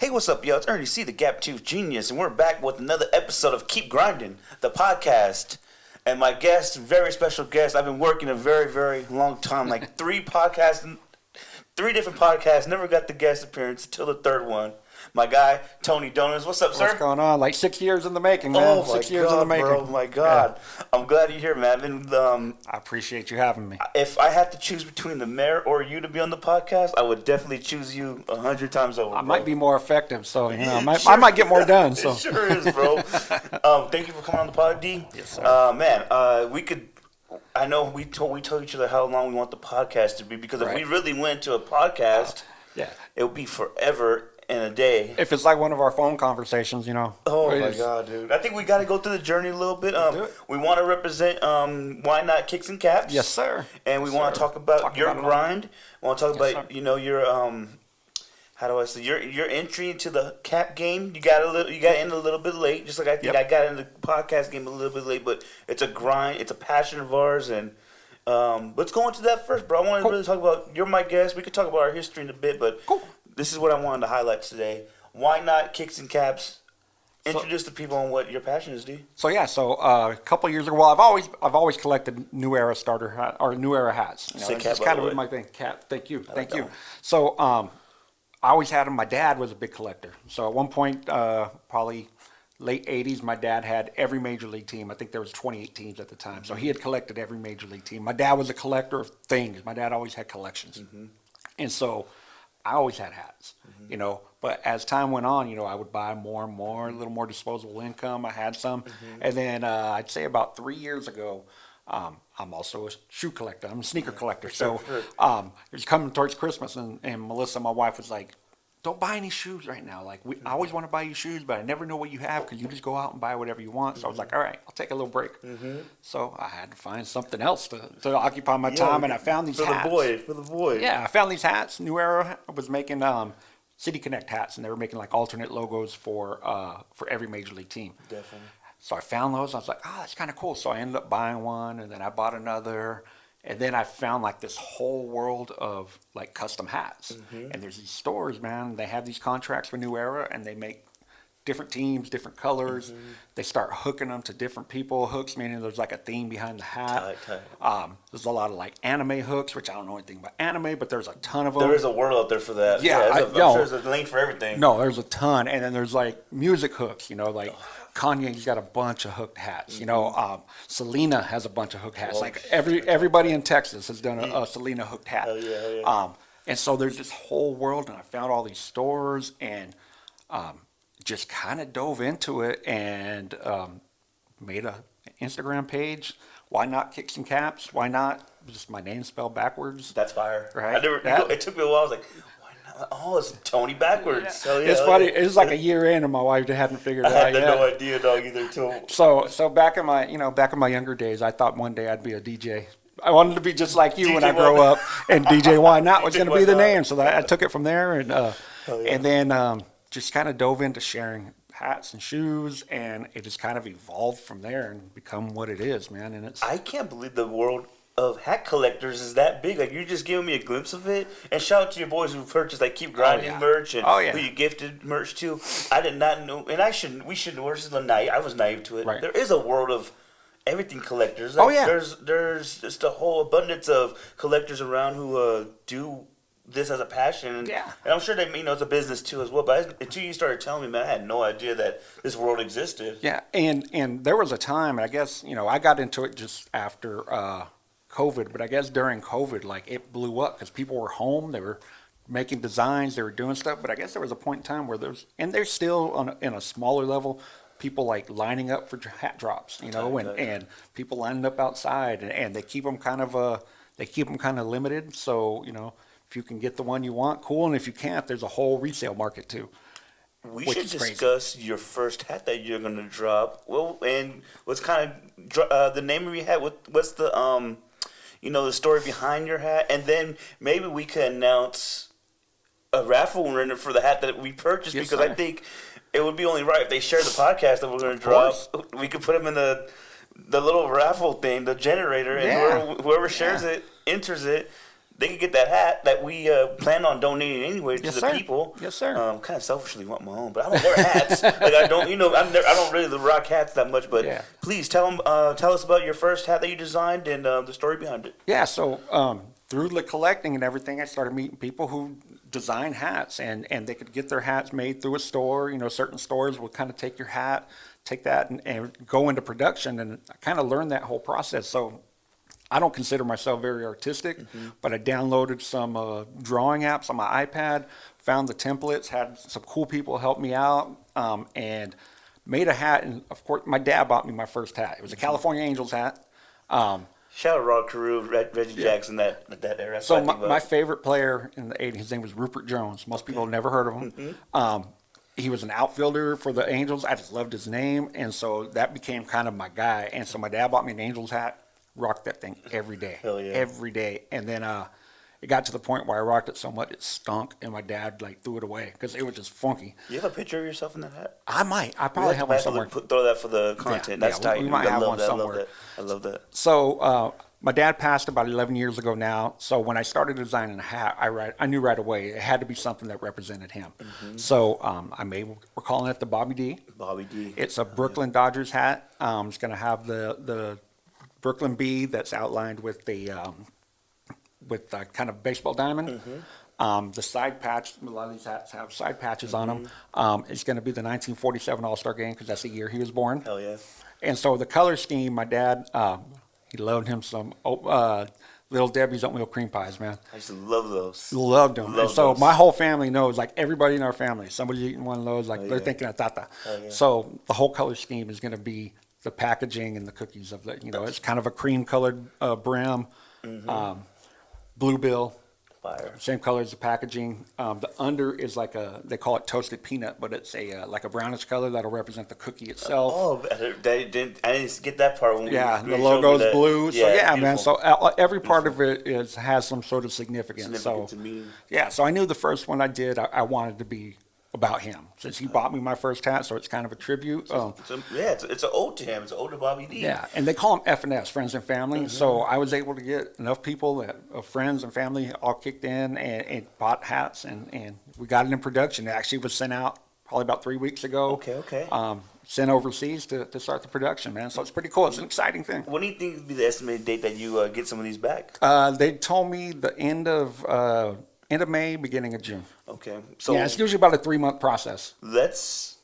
Hey, what's up, y'all? It's Ernie C, the Gap Tooth Genius, and we're back with another episode of Keep Grinding, the podcast. And my guest, very special guest, I've been working a very, very long time, like three different podcasts, never got the guest appearance until the third one. My guy, Tony Donez. What's up, sir? What's going on? Like 6 years in the making, man. Oh, 6 years in the making. Oh, my God. Yeah. I'm glad you're here, man. I appreciate you having me. If I had to choose between the mayor or you to be on the podcast, I would definitely choose you 100 times over. I might be more effective, so I might get more done. So it sure is, bro. Thank you for coming on the pod, D. Yes, sir. Man, we could. I know we told each other how long we want the podcast to be, because if we really went to a podcast, it would be forever and a day. If it's like one of our phone conversations, Oh my God, dude! I think we got to go through the journey a little bit. We want to represent Why Not Kicks and Caps. Yes, sir. And we want to talk about your grind. We want to talk about your how do I say, your entry into the cap game. You got in a little bit late, just like I think I got in the podcast game a little bit late. But it's a grind. It's a passion of ours, and let's go into that first, bro. I want to really talk about. You're my guest. We could talk about our history in a bit, but this is what I wanted to highlight today. Why Not Kicks and Caps? Introduce the people on what your passion is, D. So a couple of years ago, I've always collected New Era starter hat or New Era hats. It's kind of my thing. Cap. Thank you. So I always had them. My dad was a big collector. So at one point, probably late 80s, my dad had every major league team. I think there was 28 teams at the time. Mm-hmm. So he had collected every major league team. My dad was a collector of things. My dad always had collections. Mm-hmm. And so I always had hats, but as time went on, I would buy more and more, a little more disposable income. I had some. Mm-hmm. And then I'd say about 3 years ago, I'm also a shoe collector. I'm a sneaker collector. So it was coming towards Christmas, and Melissa, my wife, was like, don't buy any shoes right now. Like, I always want to buy you shoes, but I never know what you have because you just go out and buy whatever you want. So I was like, all right, I'll take a little break. Mm-hmm. So I had to find something else to occupy my time, and I found these hats. For the void. Yeah, I found these hats. New Era was making City Connect hats, and they were making like alternate logos for every major league team. Definitely. So I found those. I was like, that's kind of cool. So I ended up buying one, and then I bought another. And then I found like this whole world of like custom hats. Mm-hmm. And there's these stores, man. They have these contracts for New Era, and they make different teams, different colors. Mm-hmm. They start hooking them to different people. Hooks, meaning there's like a theme behind the hat. Tight. There's a lot of like anime hooks, which I don't know anything about anime, but there's a ton of them. There is a world out there for that. Yeah, I'm sure there's a link for everything. No, there's a ton. And then there's like music hooks, like Kanye's got a bunch of hooked hats. Mm-hmm. Selena has a bunch of hooked hats. Like everybody in Texas has done a Selena hooked hat. Hell yeah. And so there's this whole world, and I found all these stores, and just kind of dove into it, and made an Instagram page. Why Not Kicks and Caps? Why not just my name spelled backwards? That's fire. Right? It took me a while. I was like, oh, it's Tony backwards. Yeah. It's funny. It was like a year in, and my wife hadn't figured it out yet. I had no idea, dog, either. Too. So back in my younger days, I thought one day I'd be a DJ. I wanted to be just like you when I grow up, and DJ Why Not was going to be the name. So I took it from there, and then just kind of dove into sharing hats and shoes, and it just kind of evolved from there and become what it is, man. And I can't believe the world of hat collectors is that big. Like, you're just giving me a glimpse of it. And shout out to your boys who purchased like Keep Grinding merch and who you gifted merch to. I did not know, and we shouldn't. We're just I was naive to it. Right. There is a world of everything collectors. Like, there's just a whole abundance of collectors around who do this as a passion. And I'm sure they it's a business too as well. But until you started telling me, man, I had no idea that this world existed. Yeah, and there was a time, I guess, I got into it just after COVID, but I guess during COVID, like, it blew up because people were home, they were making designs, they were doing stuff. But I guess there was a point in time where there's still in a smaller level, people like lining up for hat drops, and people lining up outside, and they keep them kind of limited. So if you can get the one you want, cool, and if you can't, there's a whole resale market too. We should discuss your first hat that you're gonna drop. Well, and what's kind of the name of your hat? What's the the story behind your hat, and then maybe we could announce a raffle winner for the hat that we purchased, because I think it would be only right if they share the podcast that we're going to drop. We could put them in the little raffle thing, the generator, and whoever shares it enters it. they can get that hat that we plan on donating anyway to the people. Yes, sir. Kind of selfishly want my own, but I don't wear hats. Like I don't, I don't really rock hats that much. But please tell us about your first hat that you designed and the story behind it. Yeah. So through the collecting and everything, I started meeting people who design hats, and they could get their hats made through a store. Certain stores will kind of take your hat, take that, and go into production. And I kind of learned that whole process. So I don't consider myself very artistic, but I downloaded some drawing apps on my iPad, found the templates, had some cool people help me out, and made a hat. And of course, my dad bought me my first hat. It was a California Angels hat. Shout out Rod Carew, Reggie Jackson, that era. So my favorite player in the 80s, his name was Rupert Jones. Most people have never heard of him. He was an outfielder for the Angels. I just loved his name, and so that became kind of my guy. And so my dad bought me an Angels hat. Rocked that thing every day. Hell yeah. Every day. And then it got to the point where I rocked it so much it stunk, and my dad threw it away because it was just funky. You have a picture of yourself in that hat? I might. I probably have one somewhere. Throw that for the content. That's tight. We might have one somewhere. I love that. So my dad passed about 11 years ago now. So when I started designing a hat, I knew right away it had to be something that represented him. So we're calling it the Bobby D. Bobby D. It's a Brooklyn Dodgers hat. It's going to have the Brooklyn B that's outlined with the kind of baseball diamond. The side patch, a lot of these hats have side patches on them. It's going to be the 1947 All-Star Game because that's the year he was born. Hell yeah. And so the color scheme, my dad, he loved him some Little Debbie's oatmeal cream pies, man. I used to love those. Loved them. And so my whole family knows, everybody in our family, somebody's eating one of those, they're thinking of Tata. Yeah. So the whole color scheme is going to be the packaging and the cookies of the, it's kind of a cream colored brim, blue bill, Fire. Same color as the packaging. The under is they call it toasted peanut, but it's like a brownish color that'll represent the cookie itself. Oh, I didn't get that part. When the logo's blue. So man. So every part of it has some sort of significance. To me. Yeah. So I knew the first one I did, I wanted to be about him, since he bought me my first hat, so it's kind of a tribute. It's an ode to him. It's an ode to Bobby D. Yeah, and they call him F&S, friends and family. So I was able to get enough people, friends and family, all kicked in and bought hats, and we got it in production. It actually was sent out probably about 3 weeks ago. Okay. Sent overseas to start the production, man. So it's pretty cool. It's an exciting thing. When do you think would be the estimated date that you get some of these back? They told me the end of May, beginning of June. Okay. So yeah, it's usually about a 3-month process. That's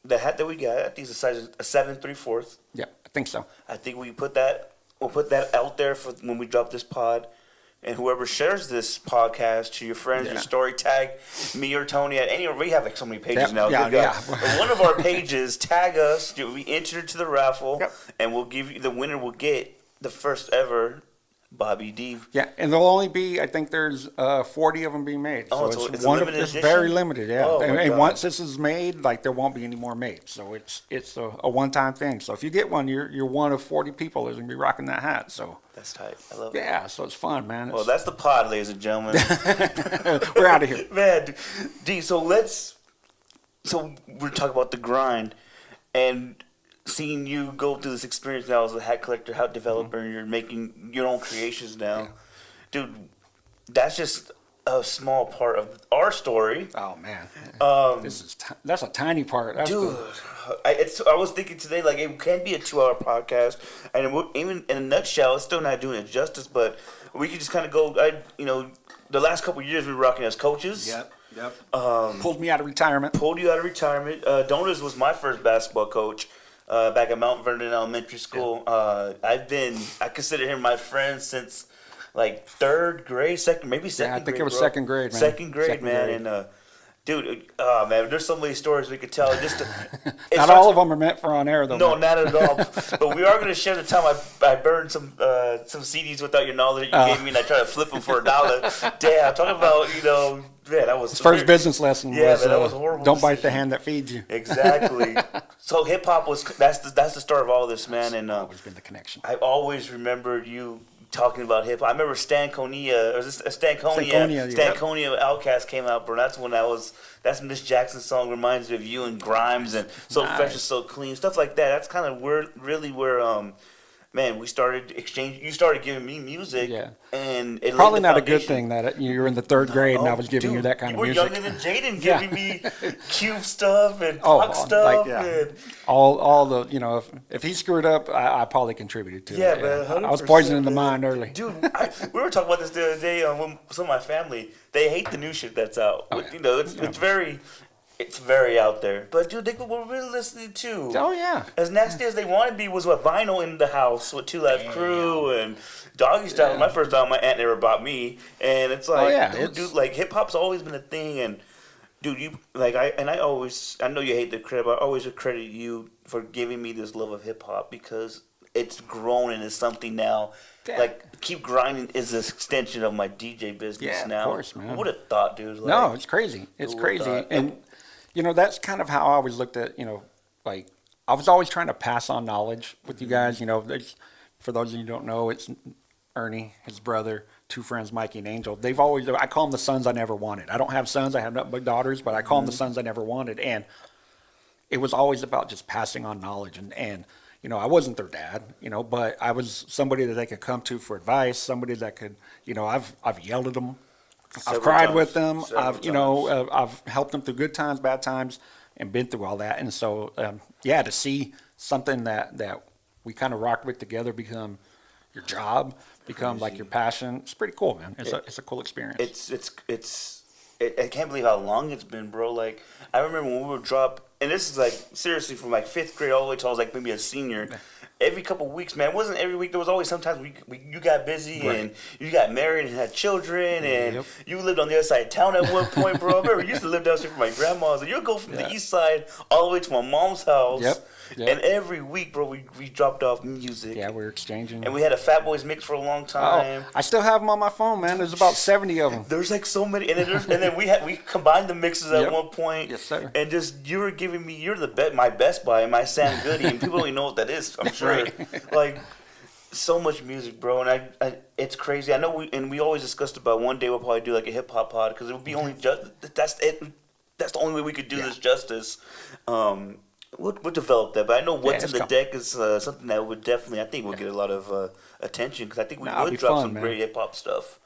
the hat that we got. I think it's a size 7 3/4. Yeah, I think so. I think we'll put that out there for when we drop this pod, and whoever shares this podcast to your friends, your story, tag me or Tony at any. We have so many pages now. Yeah. One of our pages, tag us. We enter to the raffle, and we'll give you the winner. Will get the first ever Bobby D. Yeah, and there'll only be, I think there's 40 of them being made. Oh, so it's limited edition? It's very limited, yeah. Oh, and once this is made, there won't be any more made. So it's a one-time thing. So if you get one, you're one of 40 people that's going to be rocking that hat. So that's tight. I love it. Yeah, so it's fun, man. Well, that's the pod, ladies and gentlemen. We're out of here. Man, D, so we're talking about the grind, and seeing you go through this experience now as a hat collector, hat developer, and you're making your own creations now. Dude, that's just a small part of our story. Oh, man. That's a tiny part. That's I was thinking today, it can be a 2-hour podcast, and even in a nutshell, it's still not doing it justice, but we could just kind of go, the last couple of years we were rocking as coaches. Yep. Pulled me out of retirement. Donez was my first basketball coach. Back at Mount Vernon Elementary School. I consider him my friend since third grade, second grade. I think it was second grade, man. Second grade, man. And dude, man, there's so many stories we could tell. Not all of them are meant for on air, though. No, not at all. But we are going to share the time I burned some CDs without your knowledge that you gave me, and I tried to flip them for $1. Damn, talking about man, that was his first business lesson. Yeah, man, that was horrible. Don't bite the hand that feeds you. Exactly. So hip hop that's the start of all this, man. And always been the connection. I always remembered you talking about hip hop. I remember Stankonia Outkast came out, bro. That's when Miss Jackson's song reminds me of you and Grimes and So Fresh and So Clean, stuff like that. That's kind of where man, we started exchanging. You started giving me music, and it probably not a good thing that you were in the third grade and I was giving you that kind of music. You were younger than Jaden, giving me cube stuff and rock stuff, and all the if he screwed up, I probably contributed to it. Yeah, man, I was poisoning the mind early, dude. We were talking about this the other day with some of my family. They hate the new shit that's out. It's very out there. But, dude, they were really listening to. Oh, yeah. As nasty as they want to be was what vinyl in the house with Two Live Crew and Doggy Style. My first album my aunt never bought me. And it's like, dude, like, hip-hop's always been a thing. And, dude, you, like, I know you hate the credit, but I always credit you for giving me this love of hip-hop because it's grown into something now. Yeah. Like, Keep Grinding is an extension of my DJ business now. Yeah, of course, man. Who would have thought, dude? Like, no, it's crazy. It's crazy. And that's kind of how I always looked at, like, I was always trying to pass on knowledge with you guys. For those of you who don't know, it's Ernie, his brother, two friends, Mikey and Angel. I call them the sons I never wanted. I don't have sons, I have nothing but daughters, but I call them the sons I never wanted. And it was always about just passing on knowledge. And I wasn't their dad, but I was somebody that they could come to for advice, somebody that could, I've yelled at them. I've cried with them. I've helped them through good times, bad times, and been through all that. And so, to see something that we kind of rocked with together become your job, become like your passion. It's pretty cool, man. It's a cool experience. I can't believe how long it's been, bro. Like, I remember when we would drop, and this is like seriously from like 5th grade all the way till I was like maybe a senior. Every couple of weeks, man. It wasn't every week. There was always sometimes you got busy and you got married and had children and you lived on the other side of town at one point, bro. I remember you used to live downstairs from my grandma's and you'd go from the east side all the way to my mom's house. And every week, bro, we dropped off music. Yeah, we were exchanging. And we had a Fat Boys mix for a long time. I still have them on my phone, man. There's about 70 of them. There's like so many. And then we combined the mixes at one point. Yes, sir. And just you were giving me, my Best Buy and my Sam Goody. And people don't even know what that is, I'm sure. Like, so much music, bro. And I it's crazy. I know we always discussed about one day we'll probably do like a hip hop pod because it would be only that's the only way we could do this justice. We'll develop that, but I know what's in the deck is something that would definitely, I think, will get a lot of attention because I think we would drop some great hip hop stuff.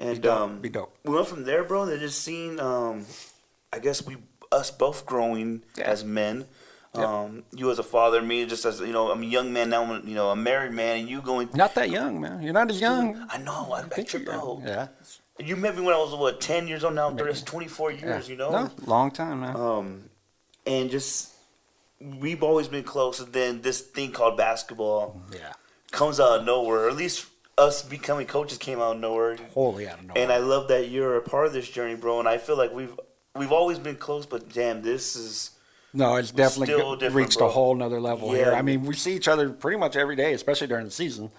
And be dope. We went from there, bro. And just seeing, I guess us both growing as men. You as a father, me just as I'm a young man now. I'm a married man, and you going. Not that young, man. You're not as young. I know. I tripped out. Yeah. You met me when I was 10 years old. Now that's 24 years. No, long time, man. And just. We've always been close, and then this thing called basketball comes out of nowhere. Or at least us becoming coaches came out of nowhere. Wholly out of nowhere. And I love that you're a part of this journey, bro. And I feel like we've always been close, but damn, this is it's definitely reached a whole nother level here. I mean, we see each other pretty much every day, especially during the season,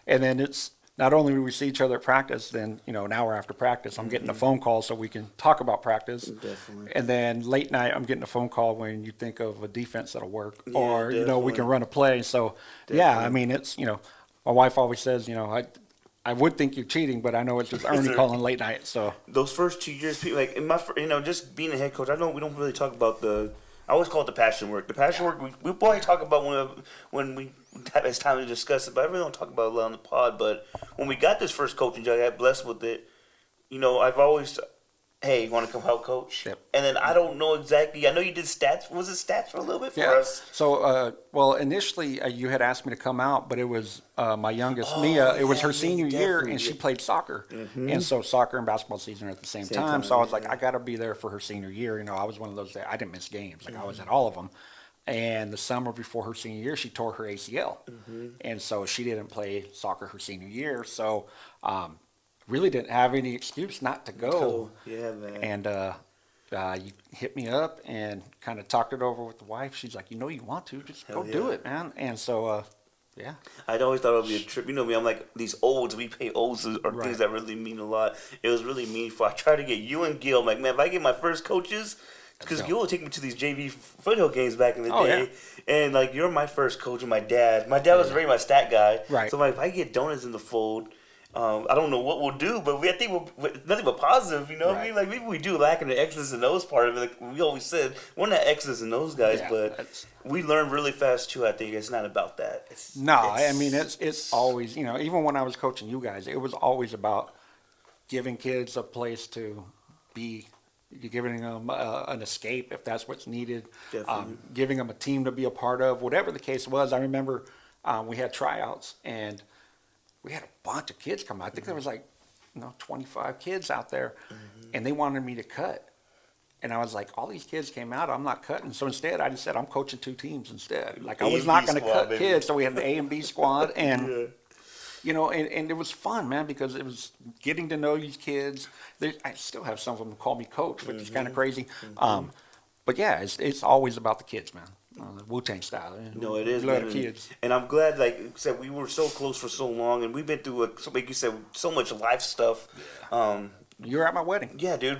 and then it's. Not only do we see each other at practice, then, an hour after practice, I'm getting a phone call so we can talk about practice. Definitely. And then late night, I'm getting a phone call when you think of a defense that'll work. Or, we can run a play. So, I mean, it's, my wife always says, I would think you're cheating, but I know it's just Ernie calling late night. So those first 2 years, people, like, in my, just being a head coach, I know we don't really talk about I always call it the passion work. The passion work, we probably talk about when we have it's time to discuss it, but I really don't talk about it a lot on the pod. But when we got this first coaching job, I got blessed with it. I've always, hey, you want to come help coach? Yep. And then I don't know exactly. I know you did stats. Was it stats for a little bit for us? So, initially you had asked me to come out, but it was my youngest, Mia. It was her senior year, and she played soccer. Mm-hmm. And so soccer and basketball season are at the same time. So I was like, I got to be there for her senior year. I was one of those that I didn't miss games. Like I was at all of them. And the summer before her senior year, she tore her ACL. Mm-hmm. And so she didn't play soccer her senior year. So really didn't have any excuse not to go. Yeah, man. And you hit me up and kind of talked it over with the wife. She's like, you want to, just go do it, man. And so, I'd always thought it would be a trip. You know me, I'm like, these odes, we pay odes are things that really mean a lot. It was really meaningful. I tried to get you and Gil. I'm like, man, if I get my first coaches, because Gil would take me to these JV foothill games back in the day. Yeah. And, like, you're my first coach and my dad. My dad was very much stat guy. Right. So, I'm like, if I get Donez in the fold, I don't know what we'll do, but I think we'll nothing but positive. You know what I mean? Like maybe we do lack in the X's and O's part of it. Like we always said, we're not X's and O's guys, but we learn really fast too. I think it's not about that. I mean it's always, you know, even when I was coaching you guys, it was always about giving kids a place to be. You're giving them an escape if that's what's needed. Giving them a team to be a part of, whatever the case was. I remember we had tryouts and we had a bunch of kids come out. I think there was like, 25 kids out there, and they wanted me to cut. And I was like, all these kids came out, I'm not cutting. So instead, I just said, I'm coaching 2 teams instead. Like, I was not going to cut kids. So we had the A and B squad. And, and it was fun, man, because it was getting to know these kids. I still have some of them call me coach, which is kind of crazy. But yeah, it's always about the kids, man. Wu-Tang style. No, it is. Love kids. And I'm glad, like I said, we were so close for so long, and we've been through, like you said, so much life stuff. You were at my wedding. Yeah, dude.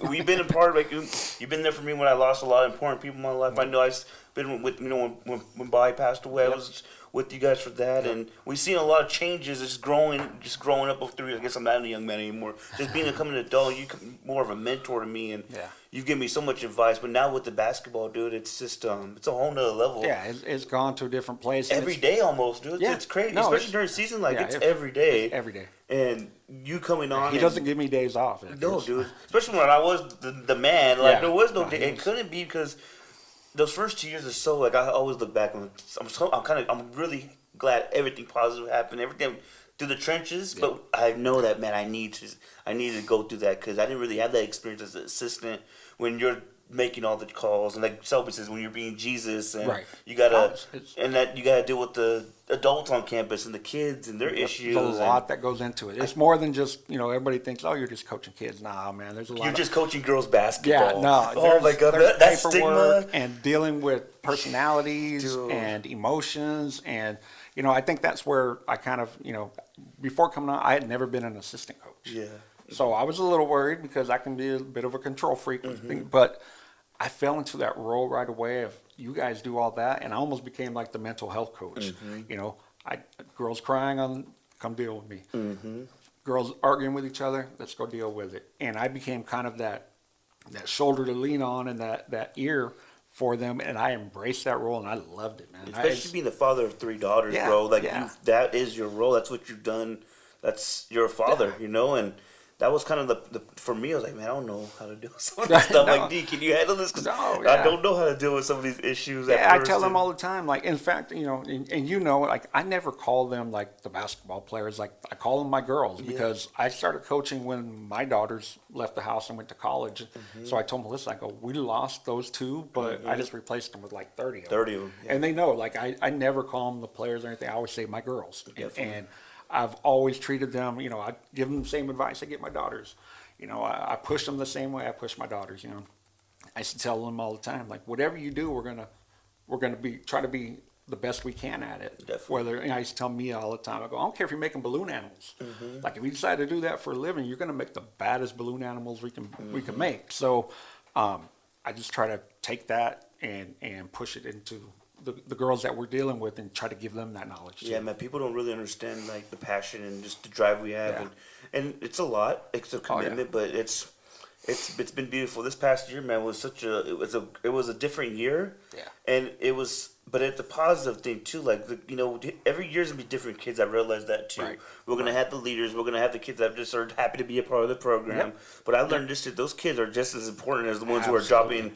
We've been a part of, like, you've been there for me when I lost a lot of important people in my life. I know I've been with, when Bobby passed away, I was with you guys for that, and we've seen a lot of changes. Just growing up through. I guess I'm not a young man anymore. Just becoming an adult, you more of a mentor to me, and you've given me so much advice. But now with the basketball, dude, it's just it's a whole nother level. Yeah, it's gone to a different place every day almost, dude. It's crazy, especially during season. Like it's every day. It's every day. And you coming on. He doesn't give me days off. No, dude. Especially when I was the man. Like there was no day. It couldn't be because those first 2 years are so, like, I always look back and I'm really glad everything positive happened, everything through the trenches. But I know that, man, I need to go through that because I didn't really have that experience as an assistant when you're making all the calls, and like Selby says, when you're being Jesus, and you gotta deal with the adults on campus and the kids and their issues. There's a lot that goes into it. It's more than just, everybody thinks, oh, you're just coaching kids. Nah, man, there's a lot. You're just coaching girls basketball. Yeah, no. Oh my God, that stigma and dealing with personalities and emotions, and I think that's where I kind of, before coming on, I had never been an assistant coach. Yeah. So I was a little worried because I can be a bit of a control freak, but I fell into that role right away of you guys do all that, and I almost became like the mental health coach. Girls crying, come deal with me. Girls arguing with each other, let's go deal with it. And I became kind of that shoulder to lean on and that ear for them, and I embraced that role, and I loved it, man. Especially being the father of 3 daughters, bro. Like that is your role. That's what you've done. You're a father, and that was kind of the for me. I was like, man, I don't know how to do some of this stuff. Like, D, can you handle this? Because I don't know how to deal with some of these issues. I tell them all the time. Like, in fact, like I never call them like the basketball players. Like I call them my girls because I started coaching when my daughters left the house and went to college. So I told Melissa, I go, we lost those 2, but I just replaced them with like 30 of them. 30 of them. And they know, like I never call them the players or anything. I always say my girls. And I've always treated them, I give them the same advice I give my daughters. I push them the same way I push my daughters, I used to tell them all the time, like, whatever you do, we're gonna try to be the best we can at it. Definitely. I used to tell Mia all the time, I go, I don't care if you're making balloon animals. Like, if you decide to do that for a living, you're gonna make the baddest balloon animals we can make. So I just try to take that and push it into the girls that we're dealing with and try to give them that knowledge too. Yeah, man, people don't really understand like the passion and just the drive we have, and it's a lot. It's a commitment, but it's been beautiful. This past year, man, was it was a different year. Yeah. And but it's a positive thing too. Like every year's gonna be different kids. I realized that too. Right. We're gonna have the leaders. We're gonna have the kids that just are happy to be a part of the program. But I learned this too. Those kids are just as important as the ones who are dropping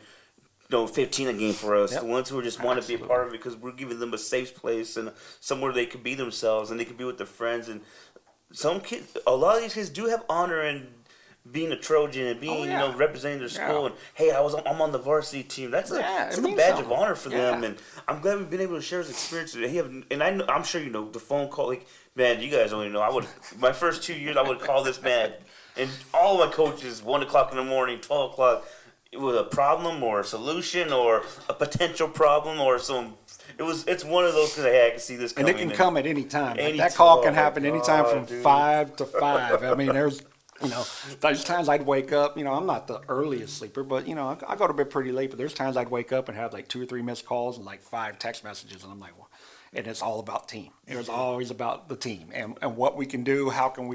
15 a game for us. The ones who just want to be a part of it because we're giving them a safe place and somewhere they can be themselves and they can be with their friends. And a lot of these kids do have honor in being a Trojan and being, representing their school. And hey, I'm on the varsity team. That's a badge of honor for them. And I'm glad we've been able to share his experience. I'm sure the phone call. Like, man, you guys only know. My first 2 years, I would call this man, and all of my coaches 1:00 in the morning, 12:00. With a problem or a solution or a potential problem or it's one of those because hey, I can see this coming. And it can come at any time. That call can happen anytime from 5 to 5. I mean, there's times I'd wake up, I'm not the earliest sleeper, but I go to bed pretty late, but there's times I'd wake up and have like 2 or 3 missed calls and like 5 text messages, and I'm like, well, and it's all about team. It was always about the team and what we can do, how can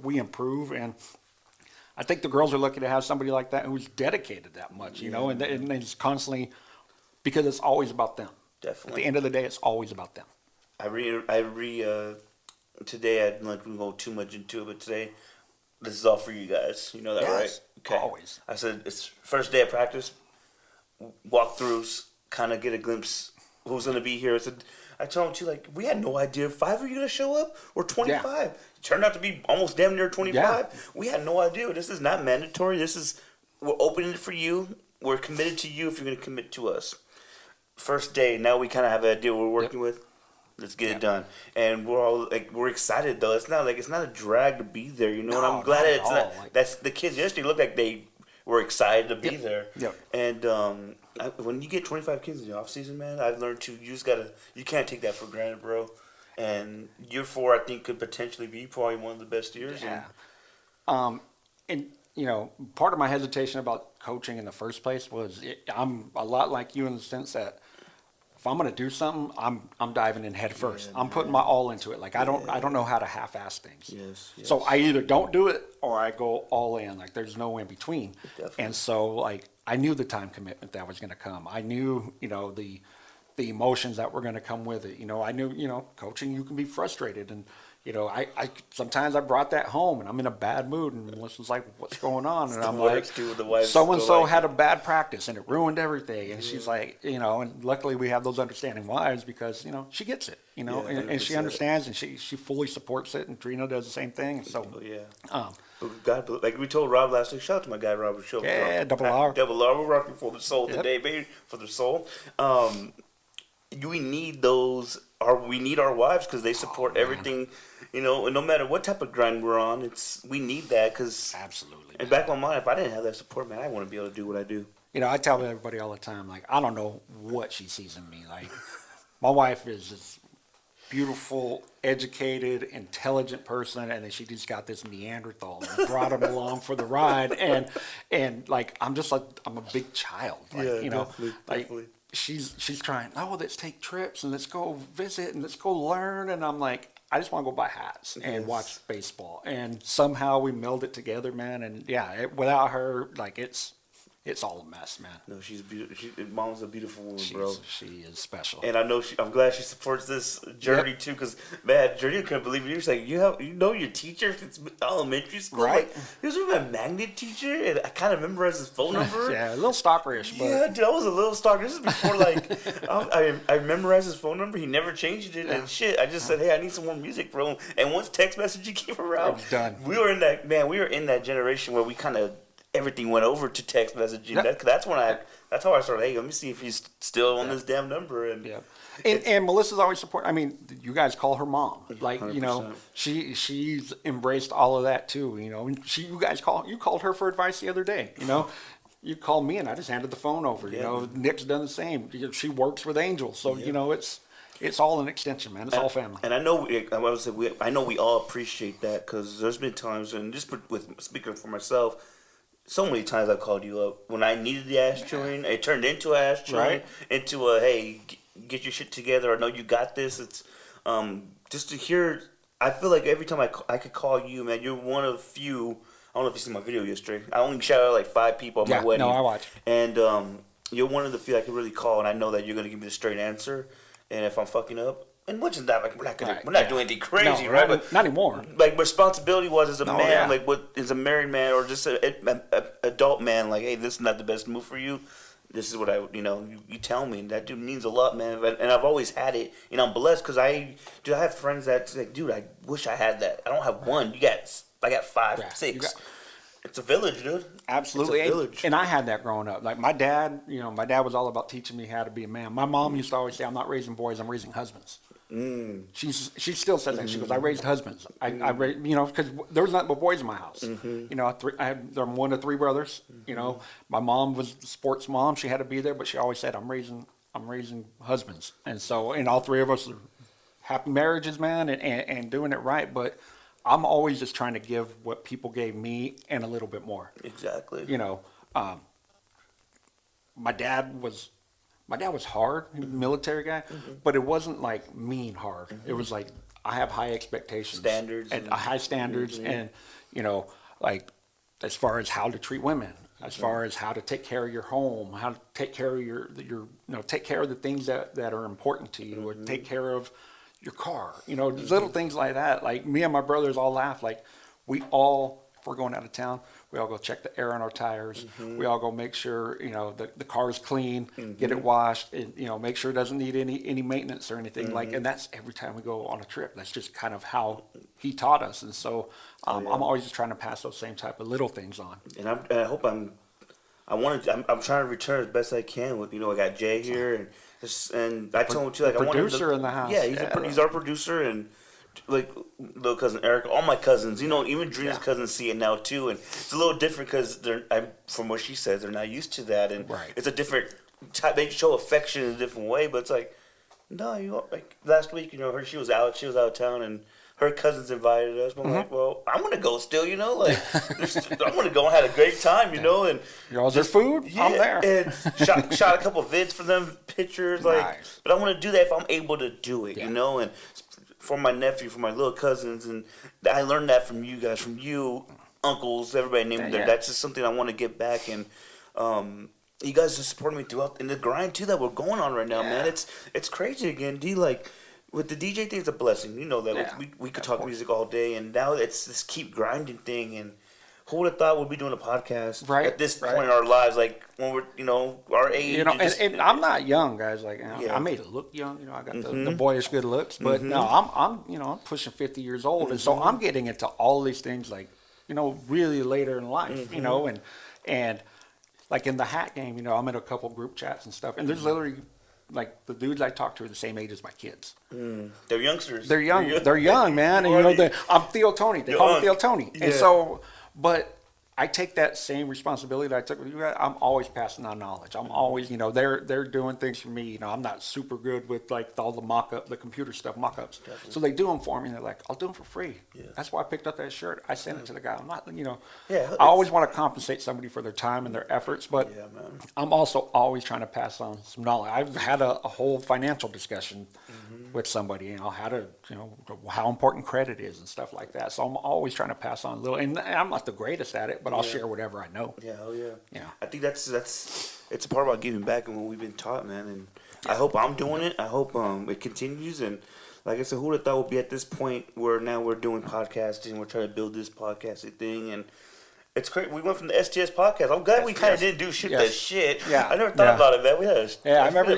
we improve, and I think the girls are lucky to have somebody like that who's dedicated that much, you know, and it's constantly, because it's always about them. Definitely. At the end of the day, it's always about them. Today I didn't go too much into it, but today, this is all for you guys. You know that, right? Okay. Always. I said it's first day of practice, walkthroughs, kind of get a glimpse who's going to be here. I told them too, like, we had no idea 5 are you going to show up or 25. Yeah. It turned out to be almost damn near 25. Yeah. We had no idea. This is not mandatory. We're opening it for you. We're committed to you if you're going to commit to us. First day, now we kind of have an idea what we're working with. Let's get it done, and we're excited though. It's not a drag to be there, you know. And I'm glad it's not. That's the kids yesterday looked like they were excited to be there. Yep. And when you get 25 kids in the off season, man, I've learned you can't take that for granted, bro. And year 4, I think, could potentially be probably one of the best years. Yeah. And you know, part of my hesitation about coaching in the first place was I'm a lot like you in the sense that, if I'm going to do something, I'm diving in head first. I'm putting my all into it. Like I don't know how to half-ass things. Yes. So I either don't do it or I go all in. Like there's no in between. Definitely. And so like I knew the time commitment that was going to come. I knew, you know, the emotions that were going to come with it. You know, I knew, you know, coaching, you can be frustrated, and you know, I sometimes I brought that home and I'm in a bad mood and Melissa's like, what's going on? And I'm like, so-and-so had a bad practice and it ruined everything. And she's like, you know, and luckily we have those understanding wives because, you know, she gets it, you know, and she understands and she fully supports it, and Trina does the same thing. So, God, like we told Rob last week, shout out to my guy, Robert. Double R. We're rocking for the soul today, baby, for the soul. We need those, we need our wives because they support everything, you know, and no matter what type of grind we're on, we need that because. Absolutely. And back on mine, if I didn't have that support, man, I wouldn't be able to do what I do. You know, I tell everybody all the time, like, I don't know what she sees in me. Like, my wife is this beautiful, educated, intelligent person, and then she just got this Neanderthal and brought him along for the ride, and like, I'm just like, I'm a big child, like, you know, definitely. She's trying, let's take trips and let's go visit and let's go learn. And I'm like, I just want to go buy hats and watch baseball. And somehow we meld it together, man. And without her, like it's all a mess, man. No, she's beautiful. Mom's a beautiful woman, bro. She is special. And I know I'm glad she supports this journey too, because man, Journey couldn't believe it. She's like, you know your teacher since elementary school, right? Like, he was my magnet teacher, and I kind of memorized his phone number. Yeah, a little stalkerish, but yeah, dude, I was a little stalker. This is before like I memorized his phone number. He never changed it, and shit. I just said, hey, I need some more music, bro. And once text messaging came around, done. We were in that generation where we kind of. Everything went over to text messaging. Yep. That's how I started. Hey, let me see if he's still on this damn number. And Melissa's always support. I mean, you guys call her mom. Like 100%. You know, she's embraced all of that too. You know, you called her for advice the other day. You know, you called me and I just handed the phone over. You know, Nick's done the same. She works with Angel, so you know it's all an extension, man. It's all family. And I know I know we all appreciate that because there's been times, and just with speaking for myself. So many times I've called you up when I needed the ass chewing. It turned into an ass chewing, into a hey, get your shit together. I know you got this. It's just to hear. I feel like every time I could call you, man. You're one of few. I don't know if you see my video yesterday. I only shouted out like 5 people on my wedding. No, I watched. And you're one of the few I could really call, and I know that you're gonna give me the straight answer. And if I'm fucking up. And which is that? Like we're not doing anything crazy, right? But not anymore. Like responsibility was as a man, like what is a married man or just an adult man? Like, hey, this is not the best move for you. This is what you tell me. That dude means a lot, man. And I've always had it. And I'm blessed because I have friends that's like, dude, I wish I had that. I don't have one. I got 5, 6. It's a village, dude. Absolutely. It's a village. And I had that growing up. Like my dad was all about teaching me how to be a man. My mom used to always say, I'm not raising boys, I'm raising husbands. She still says that. She goes, I raised husbands. I raised, because there was nothing but boys in my house. You know, I'm one of 3 brothers. You know, my mom was the sports mom. She had to be there, but she always said, I'm raising husbands. And so, and all 3 of us are happy marriages, man, and doing it right. But I'm always just trying to give what people gave me and a little bit more. Exactly. You know, my dad was my dad was hard, he was a military guy, but it wasn't like mean hard. It was like, I have high expectations. Standards. And high standards and, like as far as how to treat women, as far as how to take care of your home, how to take care of take care of the things that are important to you, or take care of your car, little things like that. Like me and my brothers all laugh, like we all, if we're going out of town, we all go check the air on our tires. We all go make sure, the car is clean, get it washed, and, make sure it doesn't need any maintenance or anything and that's every time we go on a trip. That's just kind of how he taught us. And so I'm always just trying to pass those same type of little things on. And I hope I'm trying to return as best I can with, I got Jay here and I told him too, like, I want producer in the house. Yeah, he's our producer, and like little cousin Eric, all my cousins, even Drina's cousins see it now too, and it's a little different because from what she says, they're not used to that, and it's a different type. They show affection in a different way, but it's like, no, like last week, she was out of town, and her cousins invited us. But I'm like, well, I'm gonna go still, like I'm gonna go and had a great time, and y'all's their food. Yeah, I'm there. And shot a couple of vids for them, pictures, nice. But I want to do that if I'm able to do it, and for my nephew, for my little cousins, and I learned that from you guys, from you, uncles, everybody named there. That's just something I want to get back, and you guys just supporting me throughout in the grind too that we're going on right now, man. It's crazy again, D. Like with the DJ thing, it's a blessing. You know that we could talk music all day, and now it's this keep grinding thing. And who would have thought we'd be doing a podcast at this point in our lives, like when we're our age. And I'm not young, guys. Like I made it look young. I got the boyish good looks, but no, I'm pushing 50 years old, and so I'm getting into all these things like really later in life. And like in the hat game, I'm in a couple group chats and stuff, and there's literally like the dudes I talk to are the same age as my kids. They're youngsters. They're young. They're young, man. And I'm Theo Tony. They call me Theo Tony. Yeah. And so, but I take that same responsibility that I took with you guys. I'm always passing on knowledge. I'm always, they're doing things for me. I'm not super good with like all the computer stuff, mock-ups. Definitely. So they do them for me, and they're like, I'll do them for free. Yeah. That's why I picked up that shirt. I sent it to the guy. I'm not, I always want to compensate somebody for their time and their efforts, but I'm also always trying to pass on some knowledge. I've had a whole financial discussion with somebody, how to, how important credit is and stuff like that. So I'm always trying to pass on a little, and I'm not the greatest at it, but I'll share whatever I know. Yeah, oh yeah. Yeah. I think that's it's a part about giving back and what we've been taught, man. And I hope I'm doing it. I hope it continues. And like I said, who would have thought we'd be at this point where now we're doing podcasting, we're trying to build this podcasting thing, and it's great. We went from the STS podcast. I'm glad we kind of didn't do that shit. Yeah. I never thought about it, man. We had I remember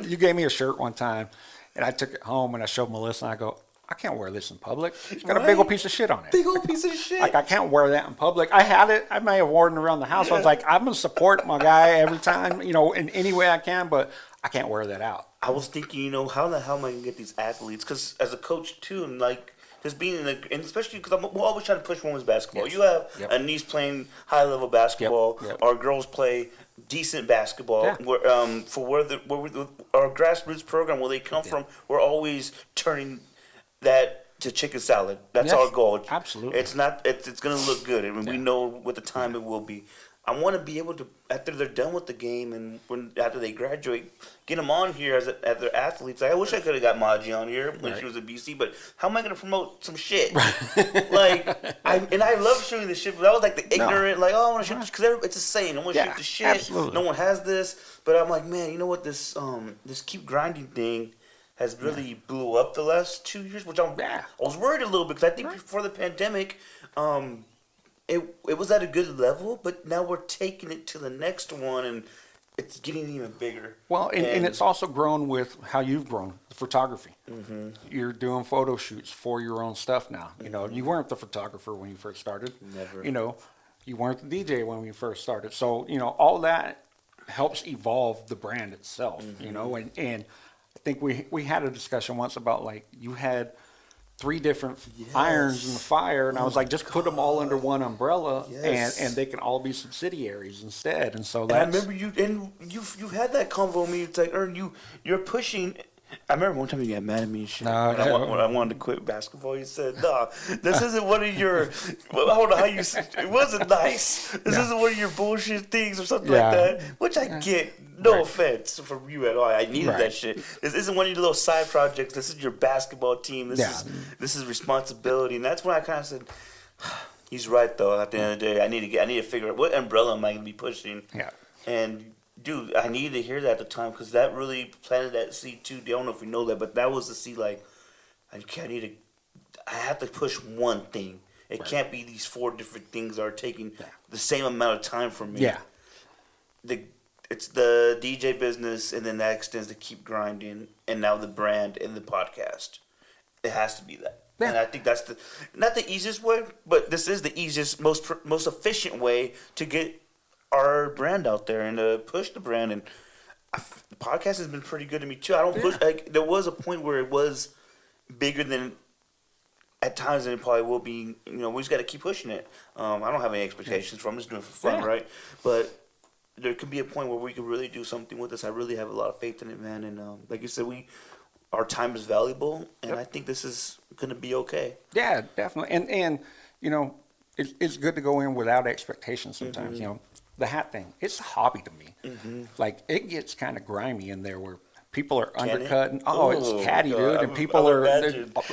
you gave me a shirt one time, and I took it home and I showed Melissa, and I go, I can't wear this in public. It's got a big old piece of shit on it. Big old piece of shit. Like, I can't wear that in public. I had it. I may have worn it around the house. I was like, I'm going to support my guy every time, in any way I can, but I can't wear that out. I was thinking, how the hell am I going to get these athletes? Because as a coach, too, and like, just being and especially because we're always trying to push women's basketball. Yes. You have a niece playing high-level basketball. Yep. Our girls play decent basketball. Yeah. For our grassroots program, where they come from, we're always turning that to chicken salad. That's our goal. Absolutely. It's not. It's going to look good, and we know what the time it will be. I want to be able to, after they're done with the game and after they graduate, get them on here as their athletes. Like, I wish I could have got Maji on here when she was at BC, but how am I going to promote some shit? I love shooting the shit, but I was like the ignorant, I want to shoot this because it's a saying. I want to shoot the shit. Absolutely. No one has this, but I'm like, man, you know what? This keep grinding thing has really blew up the last 2 years, which I was worried a little bit because I think before the pandemic, it was at a good level, but now we're taking it to the next one, and it's getting even bigger. Well, and it's also grown with how you've grown, the photography. Mm-hmm. You're doing photo shoots for your own stuff now. You weren't the photographer when you first started. Never. You weren't the DJ when we first started. So, all that helps evolve the brand itself, and I think we had a discussion once about, like, you had 3 different irons in the fire, and I was like, just put them all under one umbrella, and they can all be subsidiaries instead. And so that's... I remember you've had that convo with me. It's like, Ern, you're pushing I remember one time you got mad at me and shit. When I wanted to quit basketball, you said, "Nah, this isn't one of your. Well, I don't know how you. It wasn't nice. This isn't one of your bullshit things or something like that." Which I get. No offense from you at all. I needed that shit. This isn't one of your little side projects. This is your basketball team. This is responsibility, and that's when I kind of said, "He's right, though." At the end of the day, I need to figure out what umbrella am I going to be pushing. Yeah. And dude, I needed to hear that at the time because that really planted that seed too. I don't know if you know that, but that was the seed. Like, I have to push one thing. It can't be these 4 different things that are taking the same amount of time from me. Yeah. It's the DJ business, and then that extends to Keep Grinding, and now the brand and the podcast. It has to be that. Yeah. And I think that's not the easiest way, but this is the easiest, most efficient way to get our brand out there and to push the brand. And the podcast has been pretty good to me too. I don't push. Like, there was a point where it was bigger than at times, and it probably will be. We just got to keep pushing it. I don't have any expectations from it. I'm just doing it for fun, right? But there could be a point where we could really do something with this. I really have a lot of faith in it, man. And like you said, our time is valuable, and I think this is going to be okay. Yeah, definitely. And it's good to go in without expectations sometimes. The hat thing, it's a hobby to me. Like, it gets kind of grimy in there where people are undercutting. It's catty, dude. And people are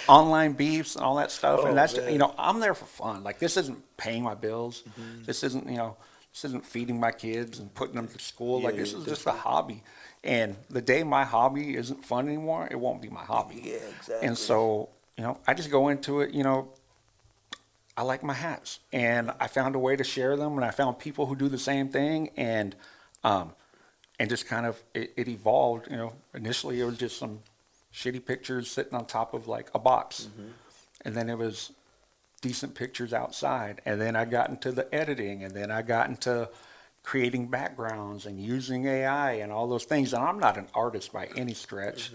online beefs and all that stuff. And that's, I'm there for fun. Like, this isn't paying my bills. This isn't, this isn't feeding my kids and putting them to school. Like, this is just a hobby. And the day my hobby isn't fun anymore, it won't be my hobby. Yeah, exactly. And so, I just go into it, I like my hats, and I found a way to share them, and I found people who do the same thing, and just kind of it evolved. Initially it was just some shitty pictures sitting on top of like a box, and then it was decent pictures outside, and then I got into the editing, and then I got into creating backgrounds and using AI and all those things. And I'm not an artist by any stretch,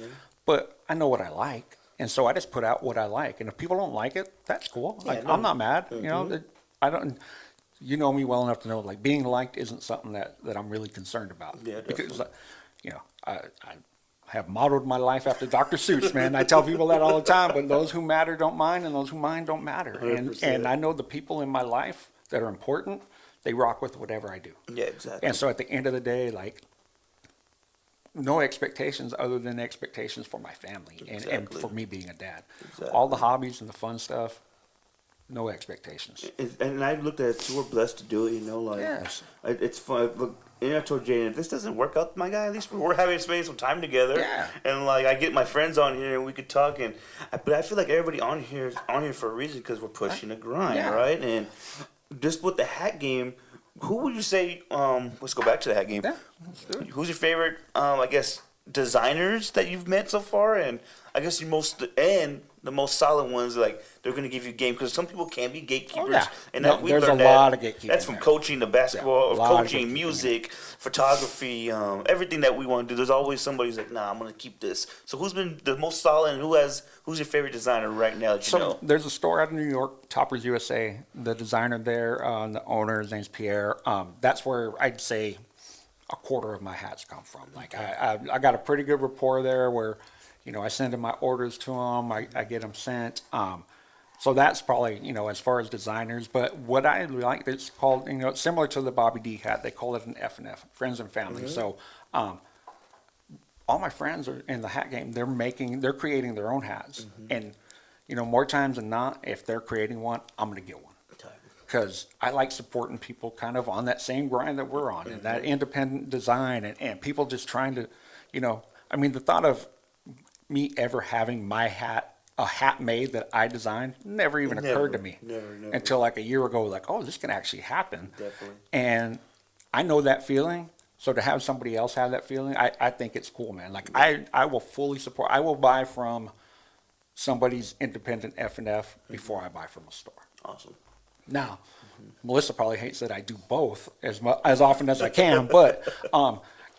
but I know what I like. And so I just put out what I like. And if people don't like it, that's cool. I'm not mad. I don't, me well enough to know, like, being liked isn't something that I'm really concerned about. Yeah, because, I have modeled my life after Dr. Seuss, man. I tell people that all the time, but those who matter don't mind, and those who mind don't matter. And I know the people in my life that are important, they rock with whatever I do. Yeah, exactly. And so at the end of the day, like, no expectations other than expectations for my family and for me being a dad. Exactly. All the hobbies and the fun stuff, no expectations. And I looked at it too. We're blessed to do it, Yes. It's fun. Look, and I told Jane, if this doesn't work out, my guy, at least we're having to spend some time together. Yeah. And like, I get my friends on here and we could talk. But I feel like everybody on here is on here for a reason because we're pushing a grind, right? And just with the hat game, who would you say? Let's go back to the hat game. Yeah, let's do it. Who's your favorite? I guess designers that you've met so far, and I guess the most solid ones, like, they're going to give you game, because some people can be gatekeepers. And there's a lot of gatekeepers. That's from coaching to basketball, coaching, music, photography, everything that we want to do. There's always somebody who's like, nah, I'm going to keep this. So who's been the most solid, and who's your favorite designer right now that you know? There's a store out in New York, Toppers USA. The designer there, the owner, his name's Pierre. That's where I'd say a quarter of my hats come from. Like, I got a pretty good rapport there where, I send him my orders to him. I get them sent. So that's probably, as far as designers. But what I like, it's called, it's similar to the Bobby D hat. They call it an F&F, friends and family. So all my friends are in the hat game. They're creating their own hats. And, more times than not, if they're creating one, I'm going to get one. Because I like supporting people kind of on that same grind that we're on, and that independent design, and people just trying to, the thought of me ever having a hat made that I designed never even occurred to me. Never. Until like a year ago, like, oh, this can actually happen. Definitely. And I know that feeling. So to have somebody else have that feeling, I think it's cool, man. Like, I will fully support. I will buy from somebody's independent F&F before I buy from a store. Awesome. Now, Melissa probably hates that I do both as often as I can, but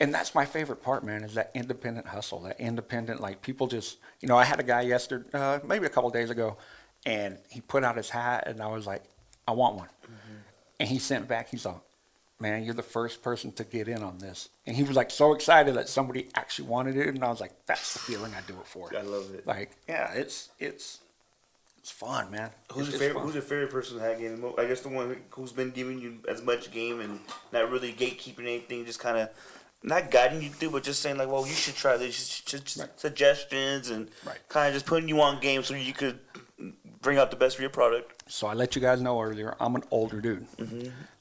and that's my favorite part, man, is that independent hustle, that independent, like, people just, I had a guy yesterday, maybe a couple of days ago, and he put out his hat, and I was like, I want one. And he sent back, he's like, man, you're the first person to get in on this. And he was like so excited that somebody actually wanted it. And I was like, that's the feeling I do it for. I love it. Like, yeah, it's fun, man. Who's your favorite person to have game? I guess the one who's been giving you as much game and not really gatekeeping anything, just kind of not guiding you through, but just saying like, well, you should try this, suggestions, and kind of just putting you on game so you could bring out the best for your product. So I let you guys know earlier, I'm an older dude.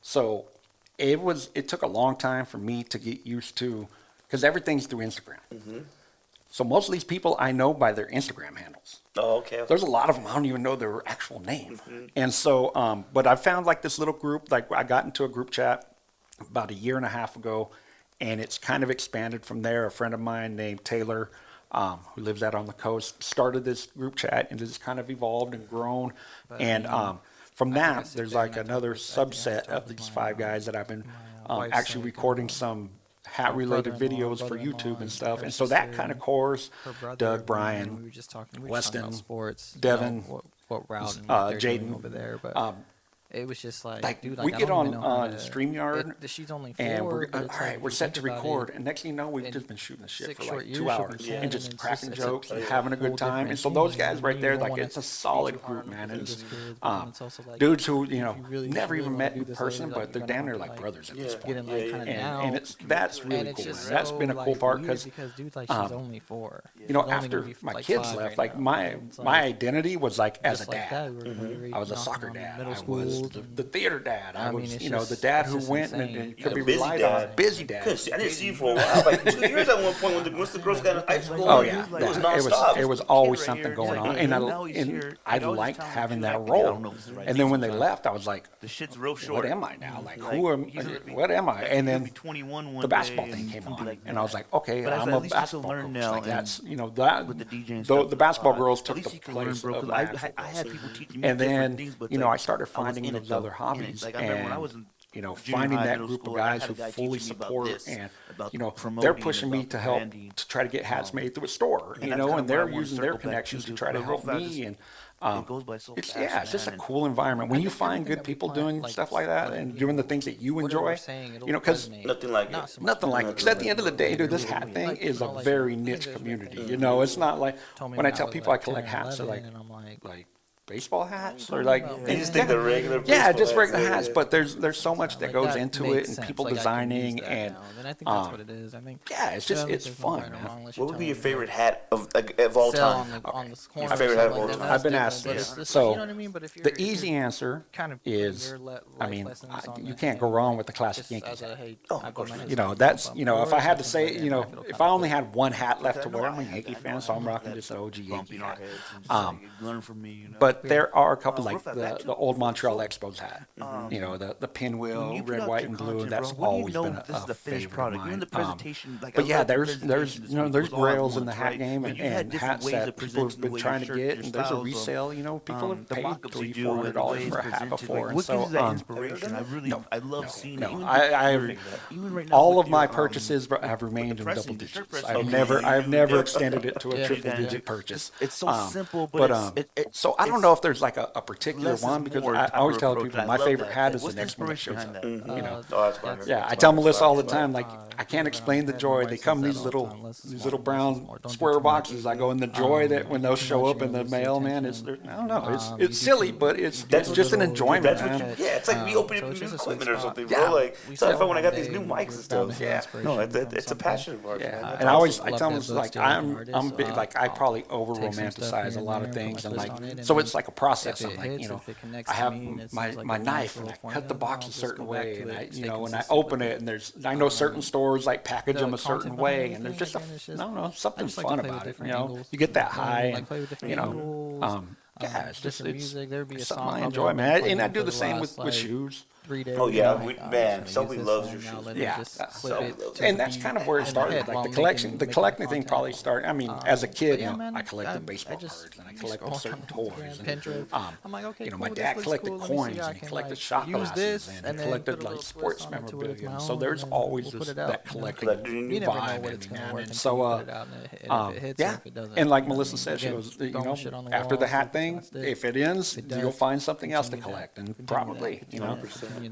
So it took a long time for me to get used to, because everything's through Instagram. So most of these people I know by their Instagram handles. Oh, okay. There's a lot of them I don't even know their actual name. And so, but I found like this little group, like I got into a group chat about a year and a half ago, and it's kind of expanded from there. A friend of mine named Taylor, who lives out on the coast, started this group chat, and it's kind of evolved and grown. And from that, there's like another subset of these 5 guys that I've been actually recording some hat-related videos for YouTube and stuff. And so that kind of cores Doug, Brian, Weston, Devin, what route Jaden over there, but it was just like dude, we get on StreamYard, she's only 4, and we're set to record, and next thing you know, we've just been shooting the shit for like 2 hours and just cracking jokes and having a good time. And so those guys right there, like it's a solid group, man. And it's dudes who never even met in person, but they're damn near like brothers at this point. And that's really cool. That's been a cool part because dude, like she's only 4. After my kids left, like my identity was like as a dad. I was a soccer dad. I was the theater dad. I was, the dad who went and could be relied on. Busy dad. I didn't see you for a while. Like 2 years at one point once the girls got in high school. Oh yeah, it was nonstop. It was always something going on, and I liked having that role. And then when they left, I was like, the shit's real short. What am I now? Like what am I? And then the basketball thing came on, and I was like, okay, I'm a basketball coach. Like that's the basketball girls took the place of my actual coach. And then I started finding those other hobbies, and finding that group of guys who fully support, and they're pushing me to help to try to get hats made through a store, and they're using their connections to try to help me. And it's just a cool environment when you find good people doing stuff like that and doing the things that you enjoy. Because nothing like it. Because at the end of the day, dude, this hat thing is a very niche community. It's not like when I tell people I collect hats, they're like baseball hats or like they just think they're regular just regular hats, but there's so much that goes into it, and people designing, and I think that's what it is. I think it's fun, man. What would be your favorite hat of all time? My favorite hat of all time. I've been asked this. So the easy answer is, you can't go wrong with the classic Yankees hat. That's if I had to say, if I only had one hat left to wear, I'm a Yankee fan, so I'm rocking just an OG Yankee hat. Learn from me, But there are a couple like the old Montreal Expos hat, the pinwheel, red, white, and blue. And that's always been a favorite of mine. But yeah, there's grails in the hat game and hats that people have been trying to get, and there's a resale. People have paid $300-$400 for a hat before, and so I love seeing it. All of my purchases have remained in double digits. I've never extended it to a triple digit purchase. It's so simple, but so I don't know if there's like a particular one, because I always tell people my favorite hat is the next one that shows up. I tell Melissa all the time, like, I can't explain the joy. They come in these little brown square boxes. I go, in the joy that when those show up in the mail, man, I don't know. It's silly, but it's just an enjoyment, man. It's like we opening new equipment or something, bro. Like, so fun when I got these new mics and stuff. Yeah, no, it's a passion of ours. Yeah, and I tell them, like, I'm big, like, I probably over romanticize a lot of things, and like, so it's like a process. I'm like, I have my knife, and I cut the box a certain way, and I open it, and I know certain stores like package them a certain way, and there's just something fun about it. You get that high, and it's just it's something I enjoy, man. And I do the same with shoes. Oh yeah, man, Selby loves your shoes. Yeah, and that's kind of where it started. Like the collecting thing probably started. I mean, as a kid, I collected baseball cards, and I collected certain toys. And my dad collected coins, and he collected shot glasses, and he collected like sports memorabilia. So there's always that collecting vibe in me, man. And so, and like Melissa said, she goes, after the hat thing, if it ends, you'll find something else to collect, and probably,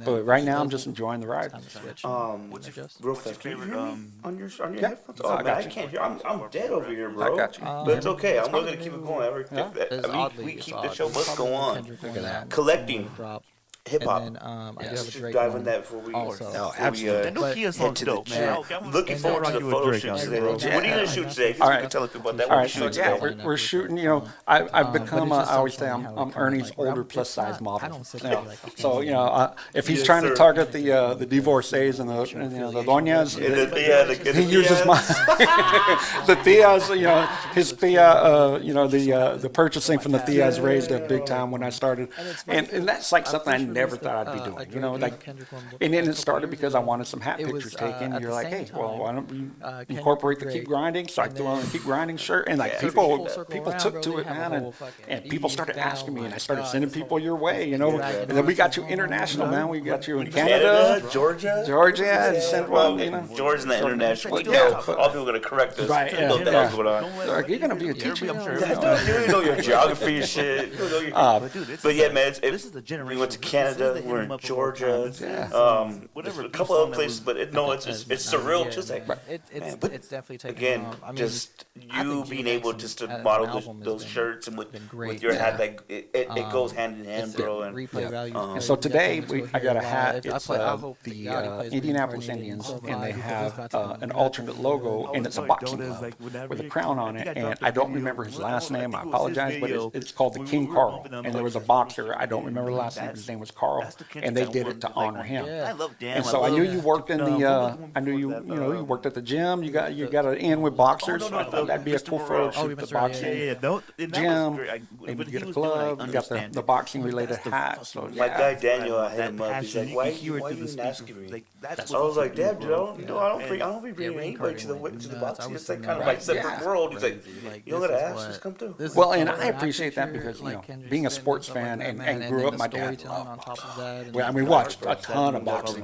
But right now, I'm just enjoying the ride. What's your real fast? Can you hear me on your headphones? Oh man, I can't hear. I'm dead over here, bro. I got you. But it's okay. I'm gonna keep it going. We keep the show must go on. Look at that. Collecting hip hop. And then I do have a Drake dive on one that before we absolutely. No Kia song's dope, man. Looking forward to the photo shoot today. What are you gonna shoot today? All right. Tell us about that. All right, so yeah, we're shooting. I've become. I always say I'm Ernie's older plus size model. So if he's trying to target the divorcees and the Donez, he uses my the Tias. His Tia. The purchasing from the Tias raised up big time when I started, and that's like something I never thought I'd be doing. And then it started because I wanted some hat pictures taken. And you're like, hey, well, why don't we incorporate the Keep Grinding? So I threw on the Keep Grinding shirt, and like people took to it, man, and people started asking me, and I started sending people your way, And then we got you international, man. We got you in Canada, Georgia, and sent one. Georgia's not international. Yeah, all people are gonna correct us. Right? Yeah. You're gonna be a teacher, I'm sure. You know your geography and shit. But yeah, man, we went to Canada. We're in Georgia. Whatever, a couple other places, but it's surreal. Just like it's definitely taken again, off. I mean, just you being able just to model those shirts and with your hat, like it goes hand in hand, bro. And replay value. And so today I got a hat. It's the Indianapolis Indians, and they have an alternate logo, and it's a boxing glove with a crown on it. And I don't remember his last name. I apologize, but it's called the King Carl. And there was a boxer. I don't remember the last name. His name was Carl, and they did it to honor him. And so I knew you worked in the. I knew you worked at the gym. You got an in with boxers. I thought that'd be a cool photo shoot. The boxing gym. Maybe get a glove. You got the boxing related hat. So my guy Daniel, I hit him up. He's like, why you even asking me? I was like, Dad, dude, I don't be bringing anybody to the boxing. It's like kind of like separate world. He's like, you don't gotta ask, just come through. Well, and I appreciate that because being a sports fan and grew up, my dad. We watched a ton of boxing,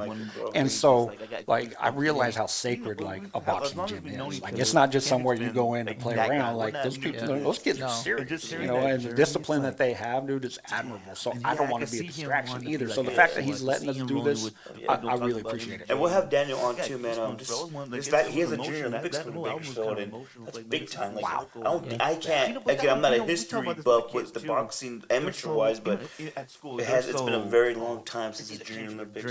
and so like I realize how sacred like a boxing gym is. Like it's not just somewhere you go in and play around. Like those people, those kids are serious, and the discipline that they have, dude, is admirable. So I don't want to be a distraction either. So the fact that he's letting us do this, I really appreciate it. And we'll have Daniel on too, man. He has a junior Olympics for Bakersfield, and that's big time. Like I can't. Again, I'm not a history buff with the boxing amateur wise, but it's been a very long time since the junior Olympics.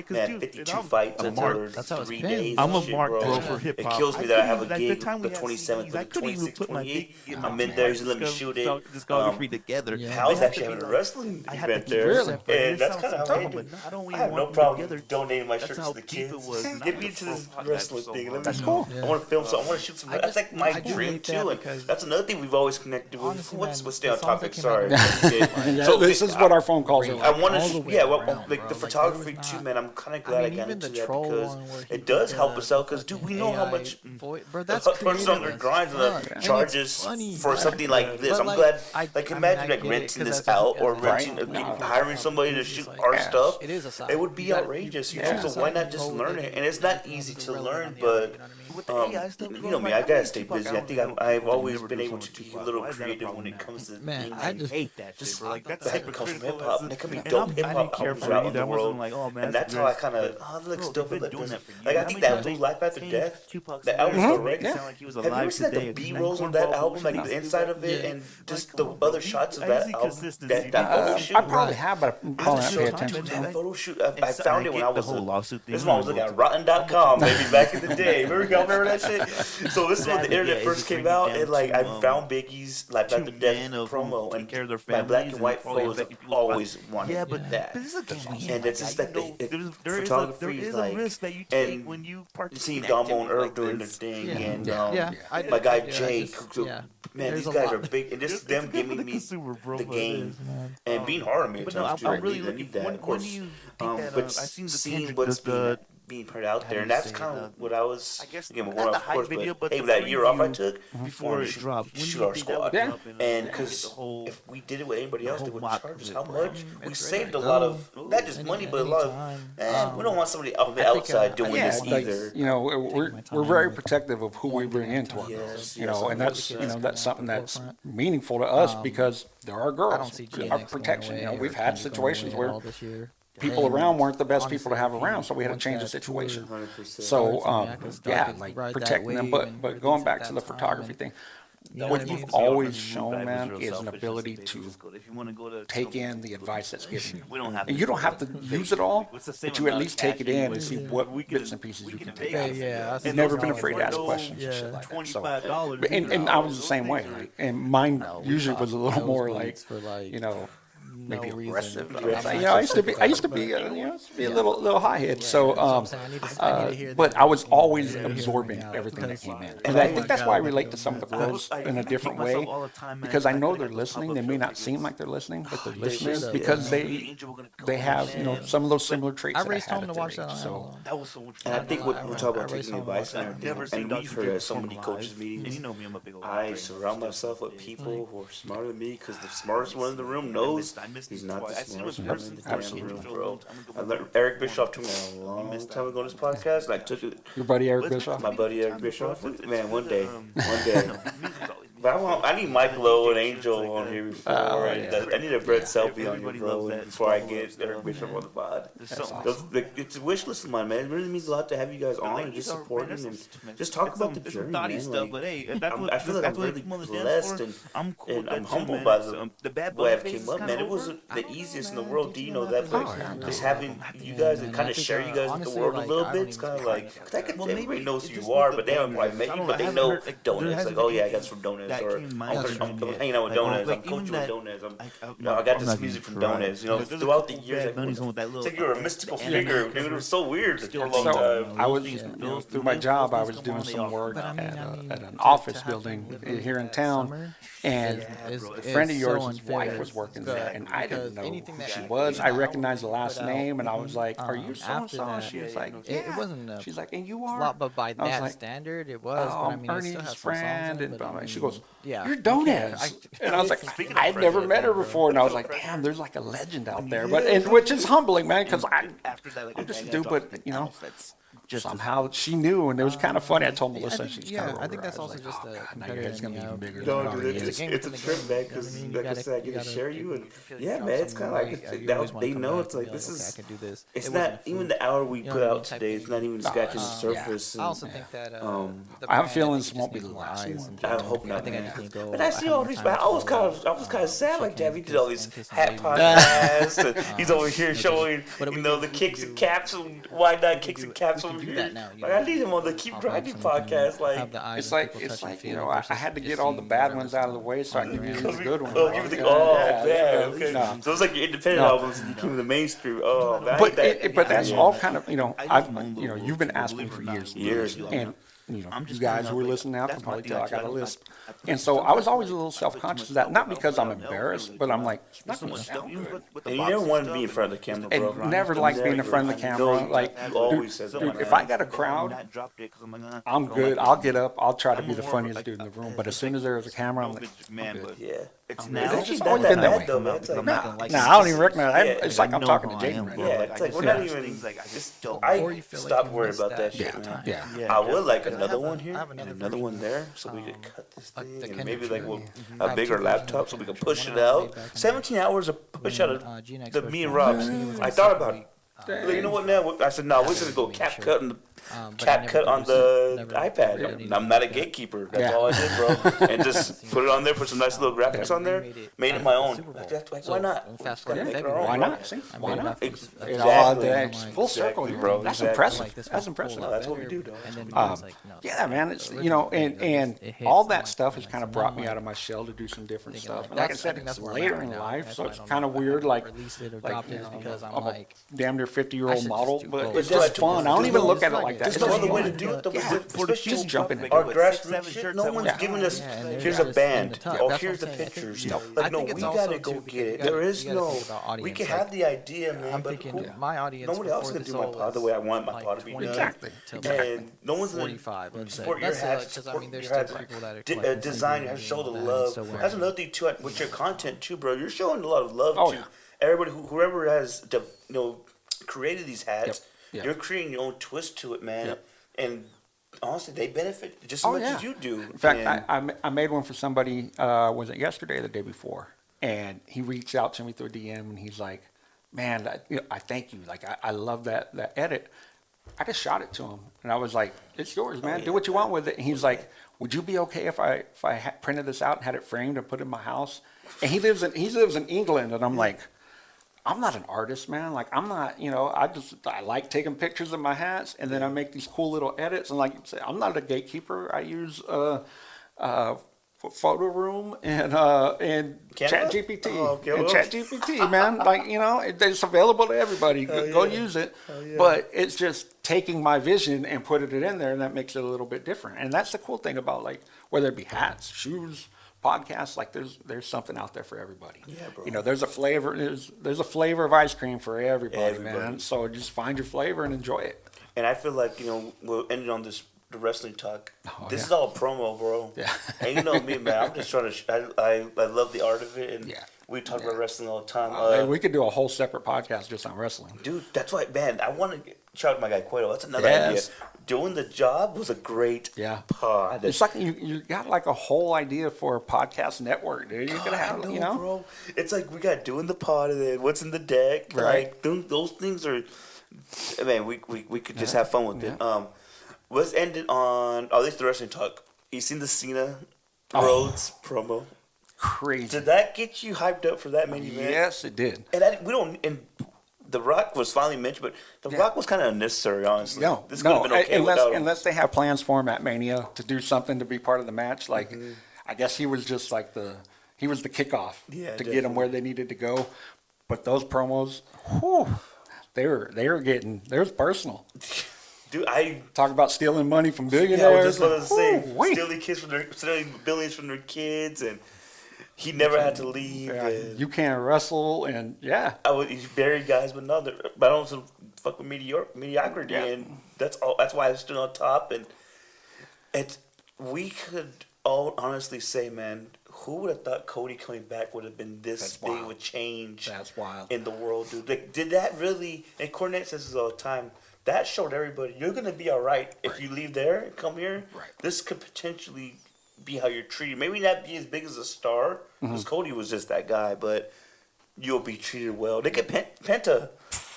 Man, 52 fights over 3 days. I'm a mark, bro, for hip hop. It kills me that I have a gig the 27th, the 26th, 28th. I'm in there. He's letting me shoot it. Hal's actually having a wrestling event there, and that's kind of how I do. I have no problem donating my shirts to the kids. Get me into this wrestling thing. That's cool. I want to film something. I want to shoot some. That's like my dream too. And that's another thing we've always connected with. Let's stay on topic. Sorry. So this is what our phone calls are. I want to, like the photography too, man. I'm kind of glad I got into that because it does help us out. Because dude, we know how much person on their grinds and charges for something like this. I'm glad. Like imagine like renting this out or hiring somebody to shoot our stuff. It would be outrageous. So why not just learn it? And it's not easy to learn, but you know me, I gotta stay busy. I think I've always been able to be a little creative when it comes to man. I just hate that shit. Like that's the heck comes from hip hop. There can be dope hip hop albums out in the world, and that's how I kind of it looks dope. Like I think that Blue Life After Death, that album's great. Have you ever seen the B-rolls on that album, like the inside of it, and just the other shots of that album? That photo shoot. I probably have, but I probably not pay attention to that it. photo shoot. I found it when I was this one I was looking at Rotten.com maybe back in the day. Remember that shit? So this is when the internet first came out, and like I found Biggie's Life After Death promo, and my black and white photos always wanted that. And it's just that photography is like, and you see Damo and Earl doing their thing, and my guy Jake. Man, these guys are big, and just them giving me the game and being hard on me at times too. I need that, of course. But seeing what's being put out there, and that's kind of what I was. Again, one of course, but hey, that year off I took before it dropped, shoot our squad, and because if we did it with anybody else, they wouldn't charge us how much. We saved a lot of not just money, but a lot of. We don't want somebody out the outside doing this either. You know, we're very protective of who we bring into our girls. You know, and that's something that's meaningful to us because there are girls. Our protection. You know, we've had situations where people around weren't the best people to have around, so we had to change the situation. 100%. So, like protecting them. But going back to the photography thing, what you've always shown, man, is an ability to take in the advice that's given you. And you don't have to use it all, but you at least take it in and see what bits and pieces you can take out. You've never been afraid to ask questions and shit like that. So, and I was the same way. Like, and mine usually was a little more like, you know, maybe aggressive. I used to be a little high head. So, but I was always absorbing everything that came in, and I think that's why I relate to some of the girls in a different way, because I know they're listening. They may not seem like they're listening, but they're listening because they have some of those similar traits. I raced home to watch that. So that was so much fun. And I think what we're talking about taking advice and we've heard at so many coaches meetings. I surround myself with people who are smarter than me, because the smartest one in the room knows he's not the smartest person in the room, bro. I learned Eric Bischoff told me a long time ago on this podcast, and I took it. Your buddy Eric Bischoff? My buddy Eric Bischoff. Man, one day. But I need Mike Lowe and Angel on here before. I need a Brett Selfie on your bro before I get Eric Bischoff on the pod. It's a wish list of mine, man. It really means a lot to have you guys on and just supporting and just talk about the journey, man. I feel like I'm really blessed and I'm humbled by the way I've came up, man. It wasn't the easiest in the world. Do you know that? But just having you guys and kind of share you guys with the world a little bit, it's kind of like, everybody knows who you are, but they haven't quite met you, but they know Donez. Like, oh yeah, I got this from Donez. Or I'm hanging out with Donez. I'm coaching with Donez. I got this music from Donez. Throughout the years, it's like you were a mystical figure, dude. It was so weird for a long time. I was through my job. I was doing some work at an office building here in town, and a friend of yours' wife was working there, and I didn't know who she was. I recognized the last name, and I was like, "Are you so and so?" She was like, "Yeah." It wasn't. She's like, "And you are?" But by that standard, it was. Oh, I'm Ernie's friend, and she goes, "You're Donez," and I was like, "I'd never met her before," and I was like, "Damn, there's like a legend out there," which is humbling, man, because I'm just a dude, but somehow she knew, and it was kind of funny. I told Melissa, she's kind of I think that's also just a it's gonna be even bigger. It's a trip, man, because like I said, I get to share you, and man, it's kind of like they know it's like this is. It's not even the hour we put out today. It's not even scratching the surface. I also think that I have a feeling this won't be the last one. I hope not. But I see all these. I was kind of sad like that. He did all these hat podcasts, and he's over here showing the kicks and caps, and why not kicks and caps over here. Like, I need him on the Keep Grinding podcast. Like it's like I had to get all the bad ones out of the way so I can give you the good ones. Oh, man, okay. No. So it's like your independent albums, and you came to the mainstream. Oh, man. But that's all kind of you've been asking me for years, and you guys who are listening now can probably tell I got a lisp. And so I was always a little self-conscious of that, not because I'm embarrassed, but I'm like, it's not going to sound good. And you never wanted to be in front of the camera, bro. And never liked being in front of the camera. Like, dude, if I got a crowd, I'm good. I'll get up. I'll try to be the funniest dude in the room. But as soon as there's a camera, I'm like, I'm good. Yeah. It's just always been that way. Though, man. I don't even recognize it. It's like I'm talking to Jaden right now. Yeah, it's like we're not even. I stopped worrying about that shit. Yeah. I would like another one here and another one there, so we could cut this thing, and maybe like a bigger laptop so we can push it out. 17 hours of push out of the me and Rob's. I thought about it. Like, you know what? Now I said, no, we're gonna go cap cut on the iPad. I'm not a gatekeeper. That's all I did, bro. And just put it on there, put some nice little graphics on there, made it my own. Why not? Why not? See? Why not? Exactly. Full circle, bro. That's impressive. That's impressive. That's what we do, though. Yeah, man. It's and all that stuff has kind of brought me out of my shell to do some different stuff. Like I said, it's later in life, so it's kind of weird. Like I'm a damn near 50-year-old model, but it's just fun. I don't even look at it like that. There's no other way to do it. Just jump in. Our grassroots shit, no one's giving us, here's a band, or here's the pictures. Like, no, we gotta go get it. There is no, we can have the idea, man, but nobody else can do my pod the way I want my pod to be done. Exactly. And no one's gonna support your hats, support your hats, design, you have to show the love. That's another thing, too, with your content, too, bro. You're showing a lot of love to everybody, whoever has, created these hats. You're creating your own twist to it, man. And honestly, they benefit just as much as you do. In fact, I made one for somebody, was it yesterday or the day before? And he reached out to me through a DM, and he's like, man, I thank you. Like, I love that edit. I just shot it to him, and I was like, "It's yours, man. Do what you want with it." And he's like, "Would you be okay if I printed this out and had it framed and put it in my house?" And he lives in England, and I'm like, "I'm not an artist, man. Like, I'm not, I like taking pictures of my hats, and then I make these cool little edits. And like you say, I'm not a gatekeeper. I use Photo Room and Chat GPT and Chat GPT, man. Like, it's available to everybody. Go use it. Yeah. But it's just taking my vision and putting it in there, and that makes it a little bit different. And that's the cool thing about, like, whether it be hats, shoes, podcasts, like there's something out there for everybody. Yeah, bro. There's a flavor. There's a flavor of ice cream for everybody, man. So just find your flavor and enjoy it. And I feel like we'll end it on the wrestling talk. This is all promo, bro. Yeah. And you know me, man. I'm just trying to. I love the art of it, and we talk about wrestling all the time. We could do a whole separate podcast just on wrestling, dude. That's why, man. I want to shout out my guy Cueto. That's another idea. Doing the job was a great pod. It's like you got like a whole idea for a podcast network, dude. You could have, bro. It's like we got doing the pod and then what's in the deck. Right. Like those things are. Man, we could just have fun with it. Let's end it on at least the wrestling talk. You seen the Cena Rhodes promo? Crazy. Did that get you hyped up for that main event? Yes, it did. And The Rock was finally mentioned, but The Rock was kind of unnecessary, honestly. This could have been okay unless they have plans for him at Mania to do something to be part of the match. Like, I guess he was just like the kickoff to get them where they needed to go. But those promos, they was personal. Dude, I talk about stealing money from billionaires. Yeah, I was just going to say, stealing billions from their kids, and he never had to leave. Yeah, you can't wrestle, and he buried guys, but I don't fuck with mediocrity, and that's all. That's why I stood on top, and we could all honestly say, man, who would have thought Cody coming back would have been this big of a change? That's wild in the world, dude. Like, did that really? And Cornette says this all the time. That showed everybody you're gonna be all right if you leave there and come here. Right. This could potentially be how you're treated. Maybe not be as big as a star, because Cody was just that guy, but you'll be treated well. They get Penta,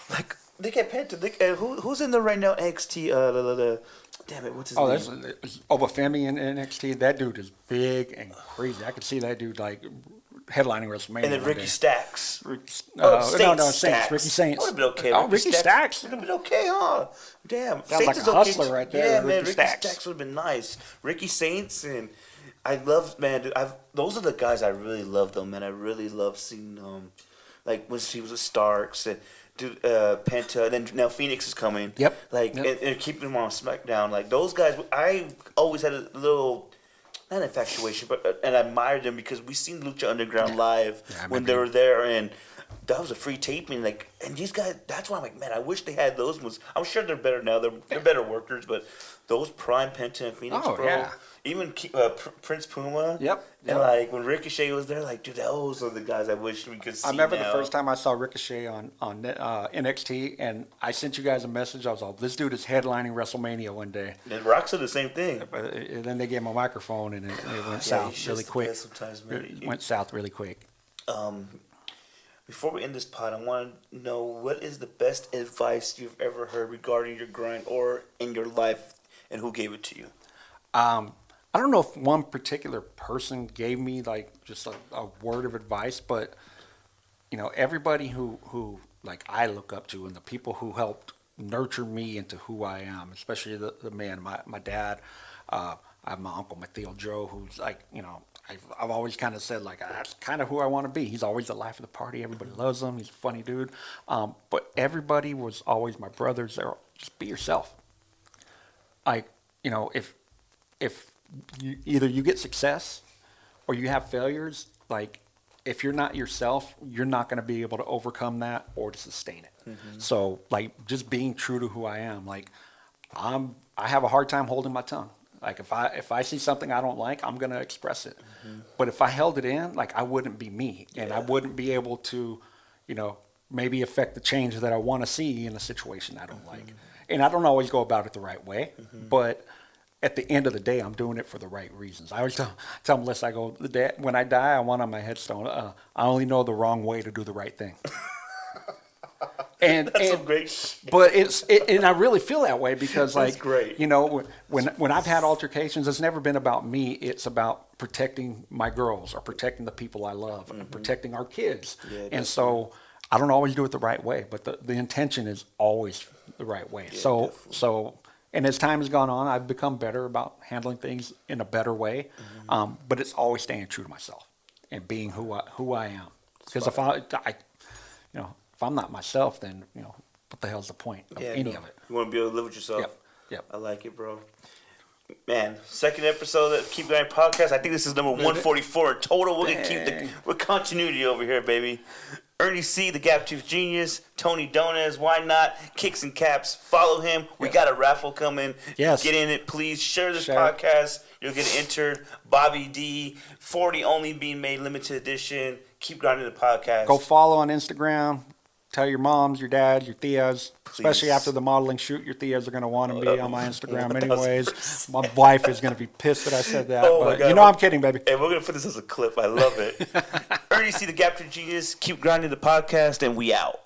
like they get Penta. Who's in there right now? NXT. Damn it, what's his name? There's Obafemi in NXT. That dude is big and crazy. I could see that dude like headlining WrestleMania. And then Ricky Stacks. Saints. Saints. Ricky Saints. Would have been okay. Ricky Stacks. Would have been okay, huh? Damn. Sounds like a hustler right there. Yeah, man. Ricky Stacks would have been nice. Ricky Saints, and I love, man. Those are the guys I really love, though, man. I really love seeing like when she was with Starks and Penta, and then now Phoenix is coming. Yep. And keeping them on SmackDown. Like those guys, I always had a little. Not infatuation, but and I admired them because we seen Lucha Underground live when they were there, and that was a free taping. Like, and these guys, that's why I'm like, man, I wish they had those ones. I'm sure they're better now. They're better workers, but those Prime Penta and Phoenix, bro. Yeah. Even Prince Puma. Yep. And like when Ricochet was there, like, dude, those are the guys I wish we could see. I remember the first time I saw Ricochet on NXT, and I sent you guys a message. I was like, this dude is headlining WrestleMania one day. And Rock said the same thing. And then they gave him a microphone, and it went south really quick. Sometimes, man. It went south really quick. Before we end this pod, I want to know what is the best advice you've ever heard regarding your grind or in your life, and who gave it to you? I don't know if one particular person gave me like just a word of advice, but everybody who like I look up to and the people who helped nurture me into who I am, especially the man, my dad. I have my uncle, my Theo Joe, who's like, I've always kind of said like that's kind of who I want to be. He's always the life of the party. Everybody loves him. He's a funny dude. But everybody was always my brothers. They're just be yourself. Like if either you get success or you have failures, like if you're not yourself, you're not going to be able to overcome that or to sustain it. Mm-hmm. So like just being true to who I am, like I have a hard time holding my tongue. Like if I see something I don't like, I'm going to express it. Mm-hmm. But if I held it in, like I wouldn't be me, and I wouldn't be able to, maybe affect the change that I want to see in a situation I don't like. And I don't always go about it the right way, but at the end of the day, I'm doing it for the right reasons. I always tell Melissa, I go, when I die, I want on my headstone, I only know the wrong way to do the right thing. That's so great. But and I really feel that way because, like, great. you know, when I've had altercations, it's never been about me. It's about protecting my girls or protecting the people I love and protecting our kids. Yeah, and so I don't always do it the right way, but the intention is always the right way. Yeah, so. And as time has gone on, I've become better about handling things in a better way. But it's always staying true to myself and being who I am. Because if I'm not myself, then what the hell's the point of any of it? You want to be able to live with yourself. Yep. I like it, bro. Man, second episode of Keep Going podcast. I think this is number 144 in total. We're gonna keep with continuity over here, baby. Ernie C, the Gap Tooth Genius, Tony Donez, why not? Kicks and Caps, follow him. We got a raffle coming. Yes. Get in it, please. Share this podcast. You'll get entered. Bobby D, 40 only being made, limited edition. Keep grinding the podcast. Go follow on Instagram. Tell your moms, your dads, your tias, especially after the modeling shoot, your tias are going to want to be on my Instagram anyways. My wife is going to be pissed that I said that. But I'm kidding, baby. And we're going to put this as a clip. I love it. Ernie C, the Gap Tooth Genius. Keep grinding the podcast, and we out.